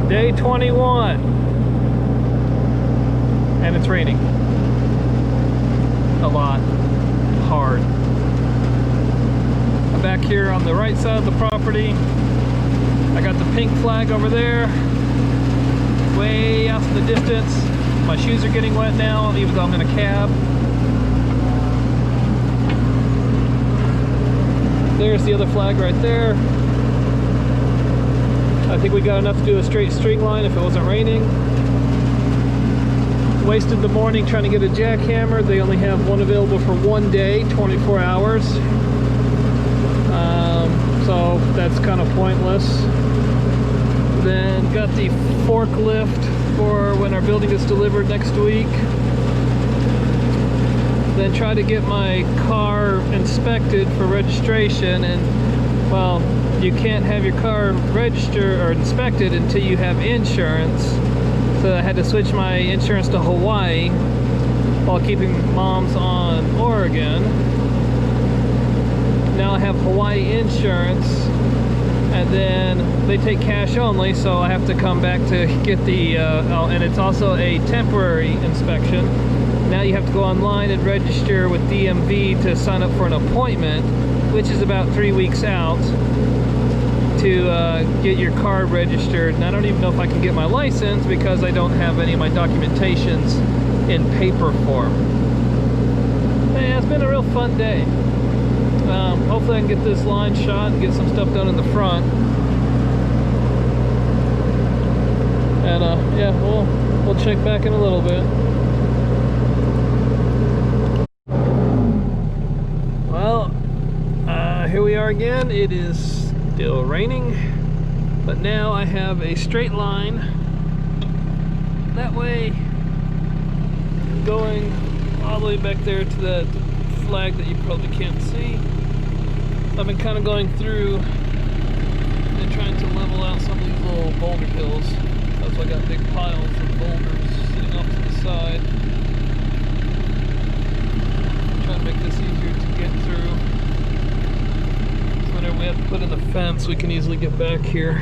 Day 21. And it's raining. A lot. Hard. I'm back here on the right side of the property. I got the pink flag over there. Way out in the distance. My shoes are getting wet now, even though I'm in a cab. There's the other flag right there. I think we got enough to do a straight string line if it wasn't raining. Wasted the morning trying to get a jackhammer. They only have one available for one day, 24 hours. So that's kind of pointless. Then got the forklift for when our building gets delivered next week. Then try to get my car inspected for registration, and well, you can't have your car registered or inspected until you have insurance. So I had to switch my insurance to Hawaii while keeping Mom's on Oregon. Now I have Hawaii insurance, and then they take cash only, so I have to come back to get the and it's also a temporary inspection. Now you have to go online and register with DMV to sign up for an appointment, which is about 3 weeks out, to get your car registered. And I don't even know if I can get my license because I don't have any of my documentations in paper form. Yeah, it's been a real fun day. Hopefully I can get this line shot and get some stuff done in the front. And yeah, we'll check back in a little bit. Well, here we are again. It is still raining, but now I have a straight line. That way, going all the way back there to that flag that you probably can't see. I've been kind of going through and trying to level out some of these little boulder hills. That's why I got big piles of boulders sitting off to the side. Trying to make this easier to get through. So whenever we have to put in the fence, we can easily get back here.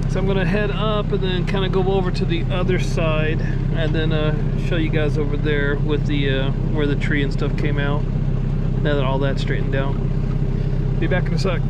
So I'm going to head up and then kind of go over to the other side and then show you guys over there with the where the tree and stuff came out. Now that all that's straightened out. Be back in a sec.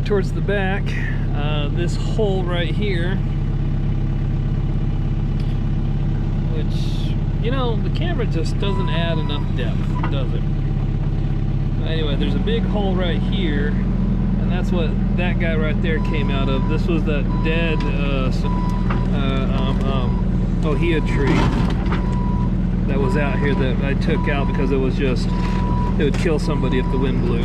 out towards the back, this hole right here, which, you know, the camera just doesn't add enough depth, does it? Anyway, there's a big hole right here, and that's what that guy right there came out of. This was that dead ohia tree that was out here that I took out because it was just, it would kill somebody if the wind blew.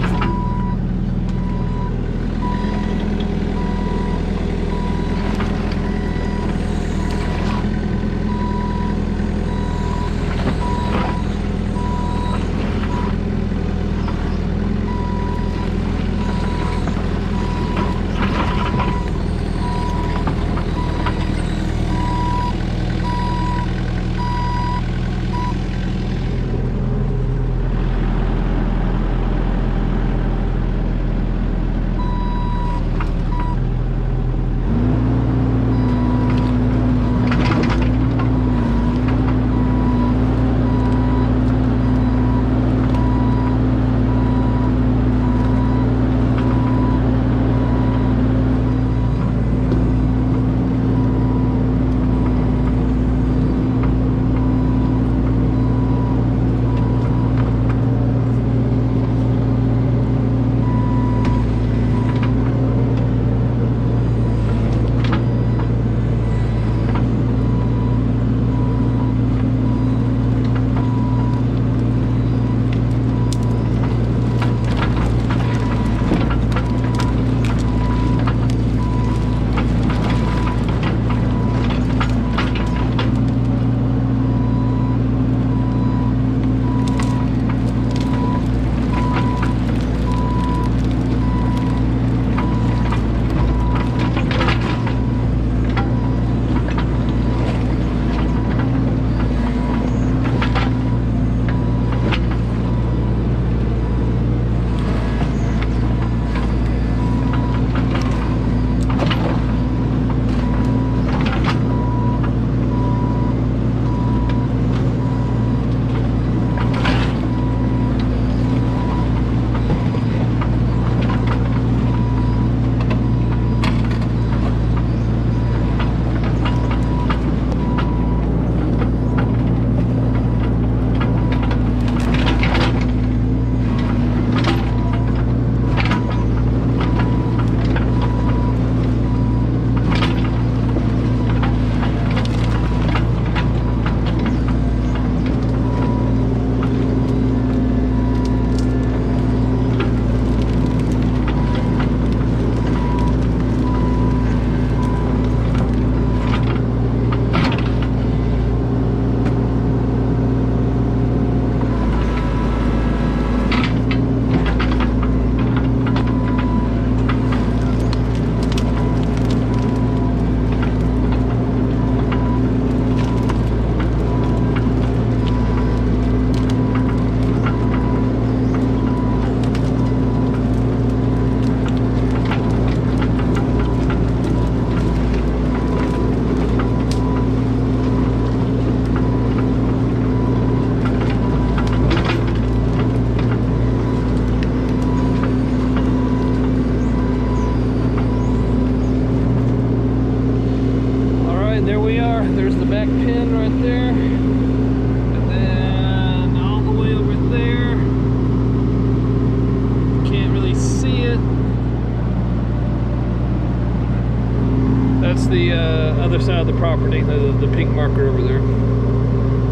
other side of the property, the pink marker over there.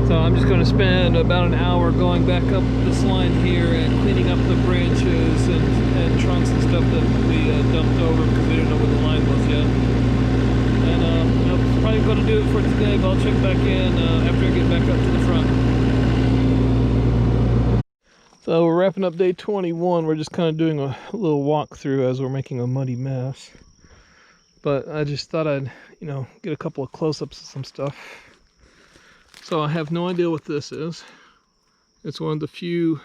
So I'm just going to spend about an hour going back up this line here and cleaning up the branches and trunks and stuff that we dumped over because we didn't know where the line was yet. And I'm probably going to do it for today, but I'll check back in after I get back up to the front. So we're wrapping up day 21. We're just kind of doing a little walkthrough as we're making a muddy mess. But I just thought I'd, get a couple of close-ups of some stuff. So I have no idea what this is. It's one of the few,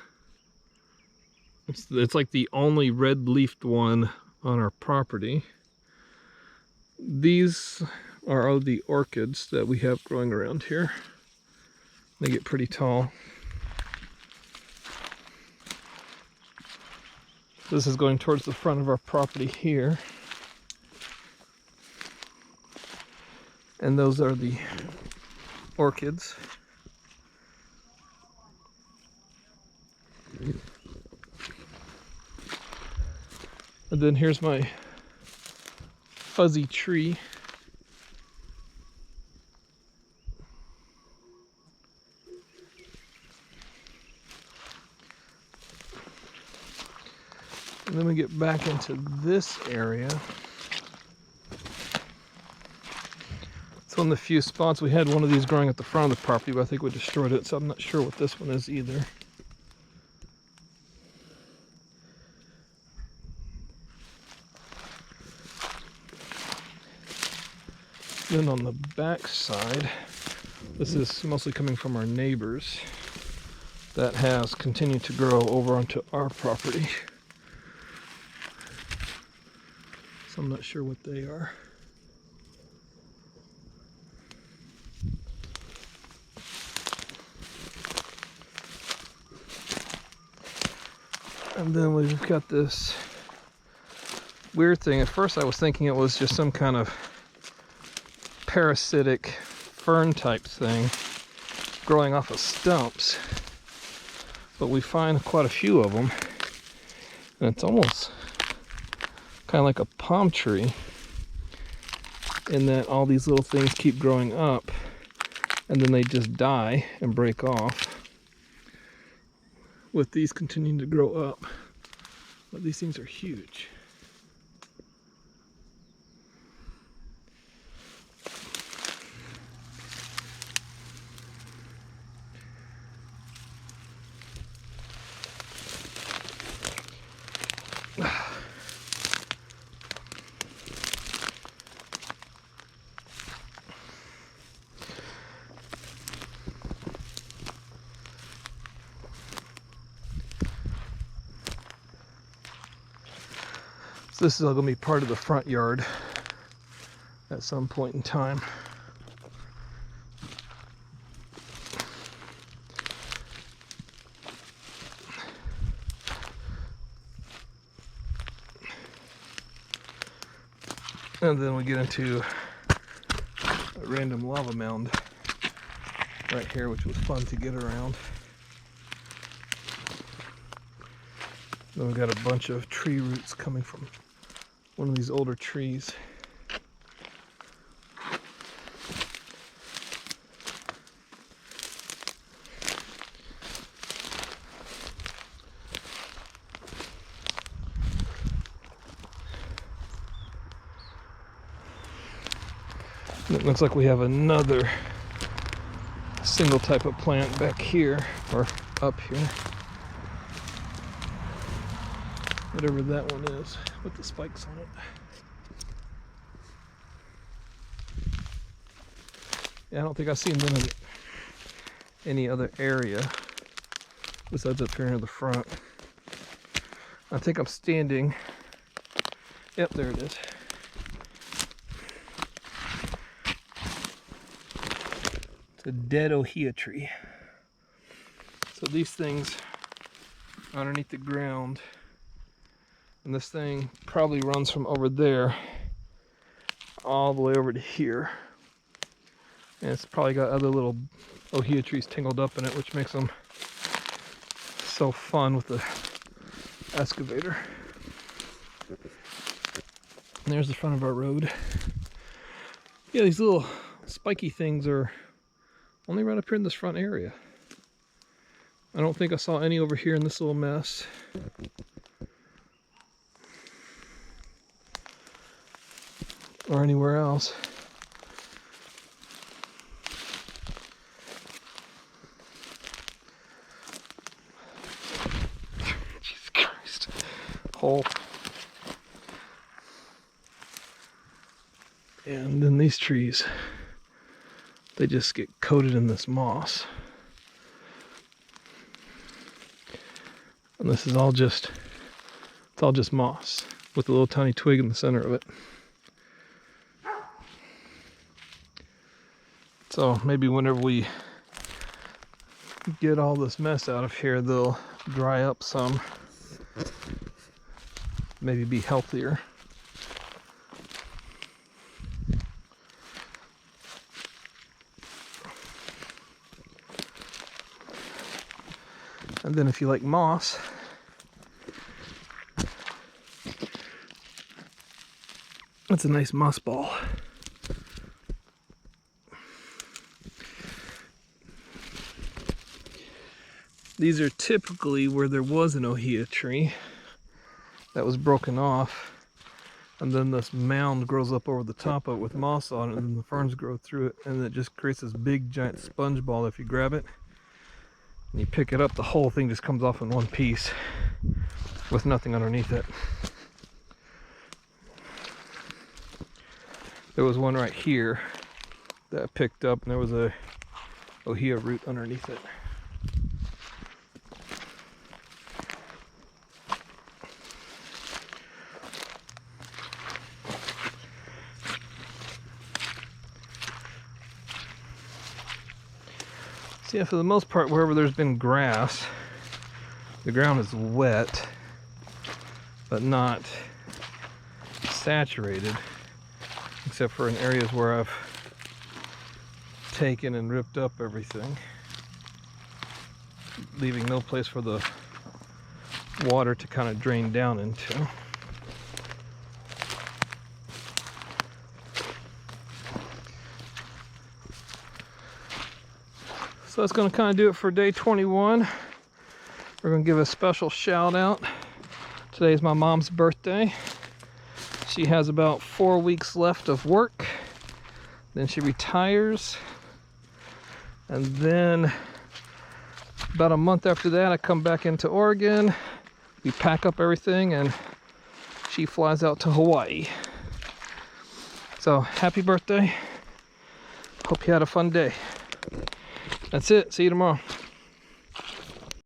it's like the only red-leafed one on our property. These are the orchids that we have growing around here. They get pretty tall. This is going towards the front of our property here. And those are the orchids. And then here's my fuzzy tree. And then we get back into this area. It's one of the few spots. We had one of these growing at the front of the property, but I think we destroyed it, so I'm not sure what this one is either. Then on the back side, this is mostly coming from our neighbors. That has continued to grow over onto our property. So I'm not sure what they are. And then we've got this weird thing. At first I was thinking it was just some kind of parasitic fern type thing growing off of stumps. But we find quite a few of them. And it's almost kind of like a palm tree in that all these little things keep growing up and then they just die and break off, with these continuing to grow up. But these things are huge. This is all going to be part of the front yard at some point in time. And then we get into a random lava mound right here, which was fun to get around. Then we've got a bunch of tree roots coming from one of these older trees. And it looks like we have another single type of plant back here, or up here. Whatever that one is, with the spikes on it. Yeah, I don't think I've seen them in any other area besides up here near the front. I think I'm standing. Yep, there it is. It's a dead ohia tree. So these things are underneath the ground. And this thing probably runs from over there all the way over to here. And it's probably got other little ohia trees tangled up in it, which makes them so fun with the excavator. And there's the front of our road. Yeah, these little spiky things are only right up here in this front area. I don't think I saw any over here in this little mess. Or anywhere else. Jesus Christ. Hole. And then these trees, they just get coated in this moss. And this is all just, it's all just moss with a little tiny twig in the center of it. So maybe whenever we get all this mess out of here, they'll dry up some. maybe be healthier. And then if you like moss, that's a nice moss ball. These are typically where there was an ohia tree that was broken off, and then this mound grows up over the top of it with moss on it, and then the ferns grow through it, and it just creates this big giant sponge ball. If you grab it and you pick it up, the whole thing just comes off in one piece with nothing underneath it. There was one right here that I picked up, and there was a ohia root underneath it. So yeah, for the most part, wherever there's been grass, the ground is wet, but not saturated, except for in areas where I've taken and ripped up everything, leaving no place for the water to kind of drain down into. So that's going to kind of do it for day 21. We're going to give a special shout out. Today is my mom's birthday. She has about 4 weeks left of work. Then she retires. And then about a month after that, I come back into Oregon. We pack up everything and she flies out to Hawaii. So happy birthday. Hope you had a fun day. That's it. See you tomorrow.